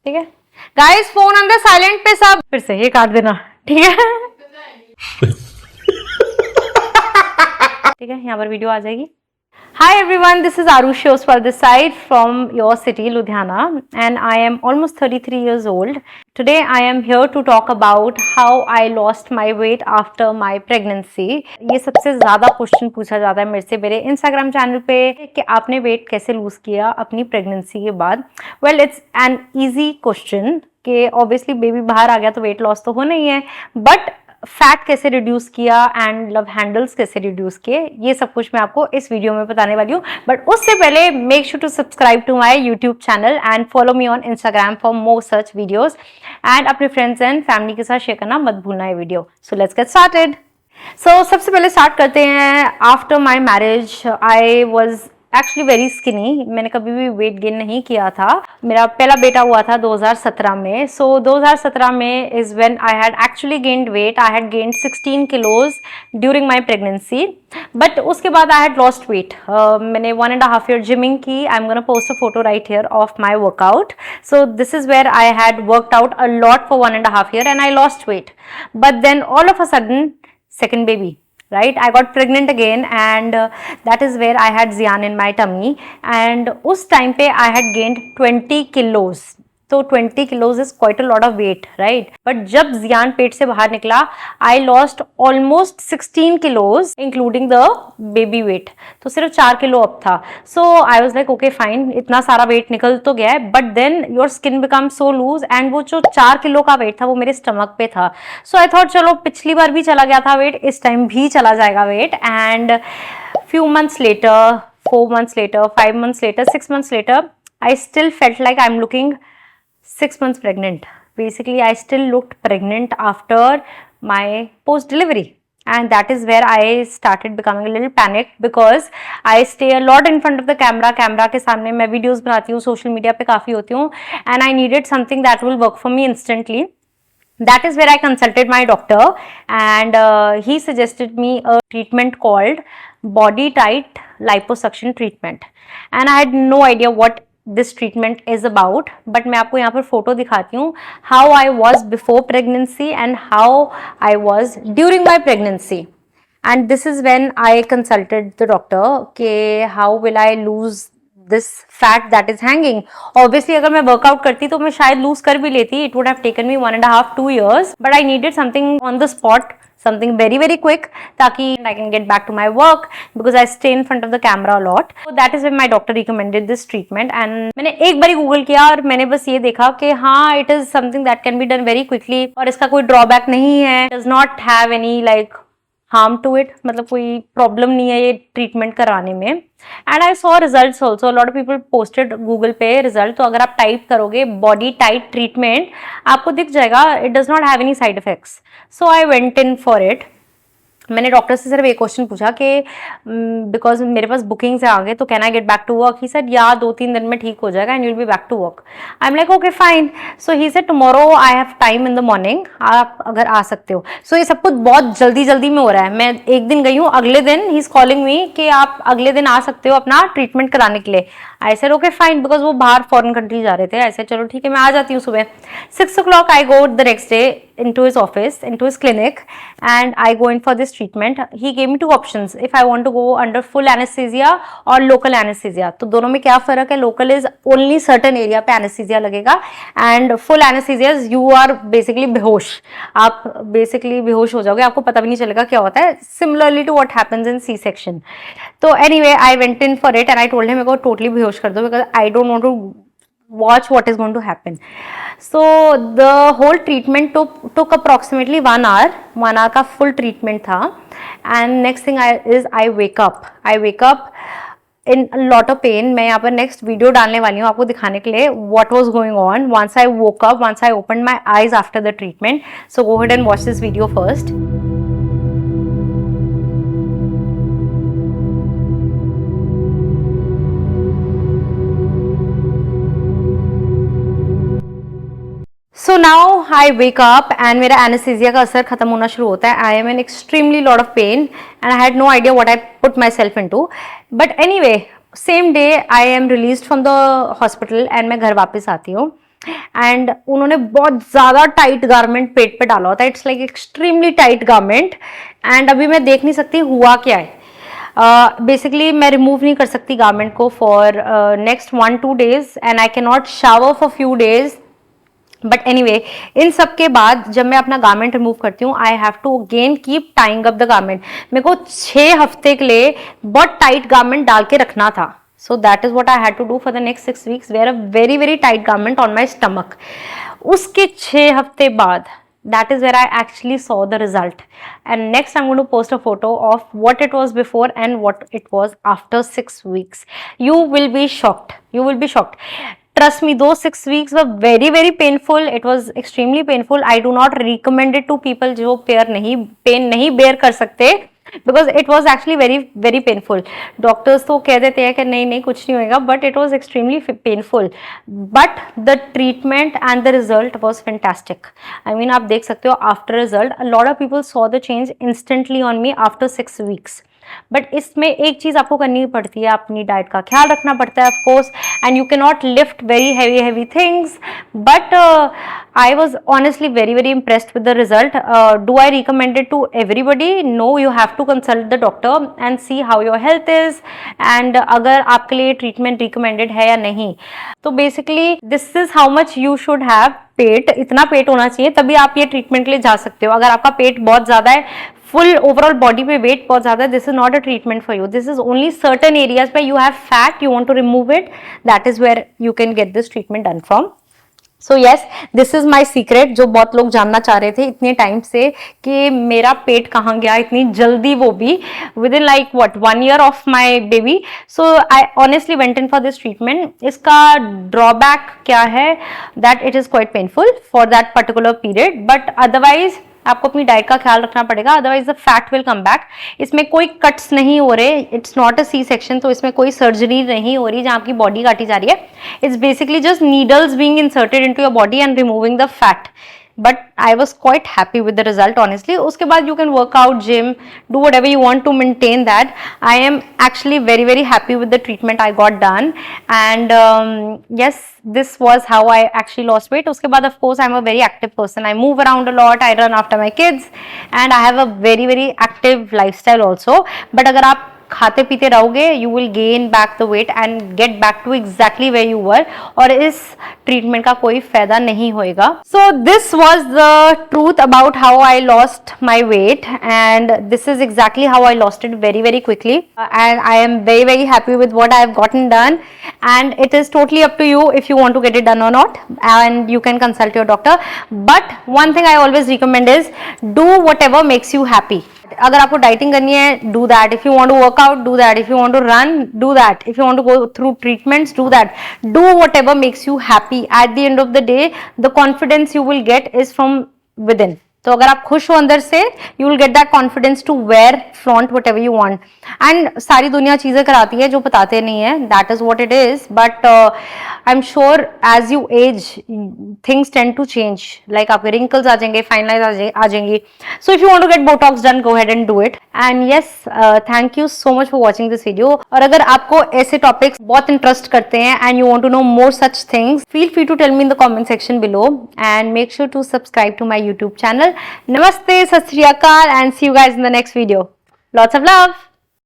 ठीक है guys, phone अंदर साइलेंट पे सब। फिर से ये काट देना, ठीक है। ठीक है, यहाँ पर वीडियो आ जाएगी। Hi everyone, this is Arushi Oswal this side from your city Ludhiana, and I am almost 33 years old. Today I am here to talk about how I lost my weight after my pregnancy. ये सबसे ज़्यादा question पूछा जाता है मेरे से मेरे Instagram channel पे कि आपने वेट कैसे लूज किया अपनी प्रेगनेंसी के बाद। Well, it's an easy question कि ऑब्वियसली बेबी बाहर आ गया तो वेट लॉस तो होना ही है, बट फैट कैसे रिड्यूस किया एंड लव हैंडल्स कैसे रिड्यूस किए, ये सब कुछ मैं आपको इस वीडियो में बताने वाली हूँ। बट उससे पहले make sure to subscribe to my YouTube channel and follow me on Instagram for more such videos, and अपने फ्रेंड्स एंड फैमिली के साथ शेयर करना मत भूलना ये video. So let's get started. So सबसे पहले स्टार्ट करते हैं। After my marriage I was actually very skinny. मैंने कभी भी वेट गेन नहीं किया था। मेरा पहला बेटा हुआ था 2017 में। सो 2017 में is when I had actually gained wait. I had gained 16 kilos during my pregnancy, but उसके बाद आई हैड लॉस्ट वेट। मैंने 1.5 year जिमिंग की। I am gonna post a photo right here of my workout. So this is where I had worked out a lot for 1.5 year and I lost weight. But then all of a sudden, second baby, right? I got pregnant again, and that is where I had Zian in my tummy, and उस time पे I had gained 20 kilos. तो 20 kilos is quite a lot of weight, right? But जब जियान पेट से बाहर निकला, I lost almost 16 kilos, including the baby weight. तो सिर्फ 4 kilo अब था. So I was like, okay, fine, इतना सारा वेट निकल तो गया है, but then your skin becomes so loose, and वो जो 4 किलो का वेट था वो मेरे स्टमक पे था. So I thought चलो पिछली बार भी चला गया था वेट, इस टाइम भी चला जाएगा wait. And few months later, 4 months later, 5 months later, 6 months later, I still felt like I'm looking 6 months pregnant. Basically, I still looked pregnant after my post-delivery. And that is where I started becoming a little panicked because I stay a lot in front of the camera. Camera के सामने मैं videos बनाती हूँ, social media पे काफ़ी होती हूँ, and I needed something that will work for me instantly. That is where I consulted my doctor, and he suggested me a treatment called body tight liposuction treatment. And I had no idea what this treatment is about, but मैं आपको यहाँ पर photo दिखाती हूँ how I was before pregnancy and how I was during my pregnancy. And this is when I consulted the doctor कि how will I lose this fat that is hanging. Obviously अगर मैं workout करती तो मैं शायद loose कर भी लेती. It would have taken me 1.5-2 years, but I needed something on the spot, something very quick, ताकि I can get back to my work because I stay in front of the camera a lot. So that is when my doctor recommended this treatment, and मैंने एक बारी Google किया और मैंने बस ये देखा कि हाँ, it is something that can be done very quickly और इसका कोई ड्रॉबैक नहीं है. Does not have any like harm to it, मतलब कोई प्रॉब्लम नहीं है ये ट्रीटमेंट कराने में. And I saw results also. Lot of people posted Google पे रिजल्ट. तो अगर आप टाइप करोगे बॉडी टाइट ट्रीटमेंट आपको दिख जाएगा. It does not have any side effects. So I went in for it. मैंने डॉक्टर से सिर्फ एक क्वेश्चन पूछा कि बिकॉज मेरे पास बुकिंग से आ गए तो can I get back to work. He said yeah 2-3 दिन में ठीक हो जाएगा and you will be back to work. I am like okay fine. So he said tomorrow I have time in the morning, आप अगर आ सकते हो. सो ये सब कुछ बहुत जल्दी में हो रहा है. मैं एक दिन गई हूँ, अगले दिन ही इज कॉलिंग मी कि आप अगले दिन आ सकते हो अपना ट्रीटमेंट कराने के लिए. I said okay fine, because वो बाहर फॉरेन कंट्री जा रहे थे. आई सेड चलो ठीक है, मैं आ जाती हूँ सुबह. 6 o'clock I go the next day into his office, into his clinic, and I go in for this treatment. He gave me 2 options if I want to go under full anesthesia or local anesthesia. तो दोनों में क्या फर्क है? Local is only certain area पे anesthesia लगेगा, and full anesthesia is you are basically बेहोश. आप basically बेहोश हो जाओगे, आपको पता भी नहीं चलेगा क्या होता है. Similarly to what happens in C-section. तो anyway, I went in for it and I told him मेरे को totally बेहोश कर दो because I don't want to watch what is going to happen. So the whole treatment took approximately 1 hour. 1 hour का full treatment था. And next thing I wake up in a lot of pain. मैं यहाँ पर next video डालने वाली हूँ आपको दिखाने के लिए what was going on once I woke up, once I opened my eyes after the treatment. So go ahead and watch this video first. So now I wake up and मेरा anesthesia का असर खत्म होना शुरू होता है. I am in extremely lot of pain and I had no idea what I put myself into. But anyway, same day I am released from the hospital and मैं घर वापस आती हूँ. एंड उन्होंने बहुत ज़्यादा टाइट गारमेंट पेट पे डाला होता है, it's like extremely tight garment. And अभी मैं देख नहीं सकती हुआ क्या है। बेसिकली मैं रिमूव नहीं कर सकती गारमेंट को for next 1-2 days and I can not shower for few days. But anyway, इन सब के बाद जब मैं अपना गारमेंट रिमूव करती हूँ, I have to again keep tying up the garment. मेरे को 6 हफ्ते के लिए बहुत टाइट गारमेंट डाल के रखना था। So that is what I had to do for the next 6 weeks, wear a very very tight garment on my stomach. उसके 6 हफ्ते बाद, that is where I actually saw the result. And next I'm going to post a photo of what it was before and what it was after 6 weeks. You will be shocked. You will be shocked. Trust me, those 6 weeks were very very painful. It was extremely painful. I do not recommend it to people जो pain नहीं bear कर सकते, because it was actually very very painful. Doctors तो कह देते हैं कि नहीं नहीं कुछ नहीं होएगा, but it was extremely painful. But the treatment and the result was fantastic. I mean, आप देख सकते हो after result, a lot of people saw the change instantly on me after 6 weeks. But इसमें एक चीज आपको करनी पड़ती है, अपनी डाइट का ख्याल रखना पड़ता है of course, and you can not lift very heavy things. But I was honestly very very impressed with the result. Do I recommend it to everybody? No, you have to consult the doctor and see how your health is, and अगर आपके लिए treatment recommended है या नहीं. तो basically this is how much you should have पेट. इतना पेट होना चाहिए तभी आप ये ट्रीटमेंट के लिए जा सकते हो. अगर आपका पेट बहुत ज्यादा है, फुल ओवरऑल बॉडी पे वेट बहुत ज्यादा है, this is not a treatment for you. This is only certain areas पे you have fat, you want to remove it, that is where you can get this treatment done from. So yes, this is my secret, जो बहुत लोग जानना चाह रहे थे इतने time से कि मेरा पेट कहाँ गया इतनी जल्दी, वो भी within like what 1 year of my baby. So I honestly went in for this treatment. इसका ड्रॉबैक क्या है, that it is quite painful for that particular period, but otherwise आपको अपनी डाइट का ख्याल रखना पड़ेगा, otherwise the fat will come back. इसमें कोई कट्स नहीं हो रहे, it's not a C section, तो इसमें कोई सर्जरी नहीं हो रही जहां आपकी बॉडी काटी जा रही है. It's basically just needles being inserted into your body and removing the fat. But I was quite happy with the result, honestly. उसके बाद you can work out, gym, do whatever you want to maintain that. I am actually very very happy with the treatment I got done, and yes, this was how I actually lost weight. उसके बाद of course I'm a very active person. I move around a lot. I run after my kids, and I have a very very active lifestyle also. But अगर आप खाते पीते रहोगे, you will gain back the weight and get back to exactly where you were, और इस treatment का कोई फायदा नहीं होएगा. So this was the truth about how I lost my weight, and this is exactly how I lost it very very quickly, and I am very very happy with what I have gotten done, and it is totally up to you if you want to get it done और not, and you can consult your doctor. But one thing I always recommend is do whatever makes you happy. अगर आपको dieting करनी है, do that. If you want to work out, do that. If you want to run, do that. If you want to go through treatments, do that. Do whatever makes you happy. At the end of the day the confidence you will gate is from within. तो अगर आप खुश हो अंदर से, you will get that confidence to wear, flaunt whatever you want. And सारी दुनिया चीजें कराती है जो बताते नहीं है, that is what it is. But I am sure as you age things tend to change, like आपके रिंकल्स आ जाएंगे, फाइन लाइंस आ जाएंगी. So if you want to get Botox done, go ahead and do it. And yes, thank you so much for watching this video. और अगर आपको ऐसे topics बहुत इंटरेस्ट करते हैं and you want to know more such things, feel free to tell me in the comment section below, and make sure to subscribe to my YouTube channel. Namaste, Sat Sri Akal, and see you guys in the next video. Lots of love.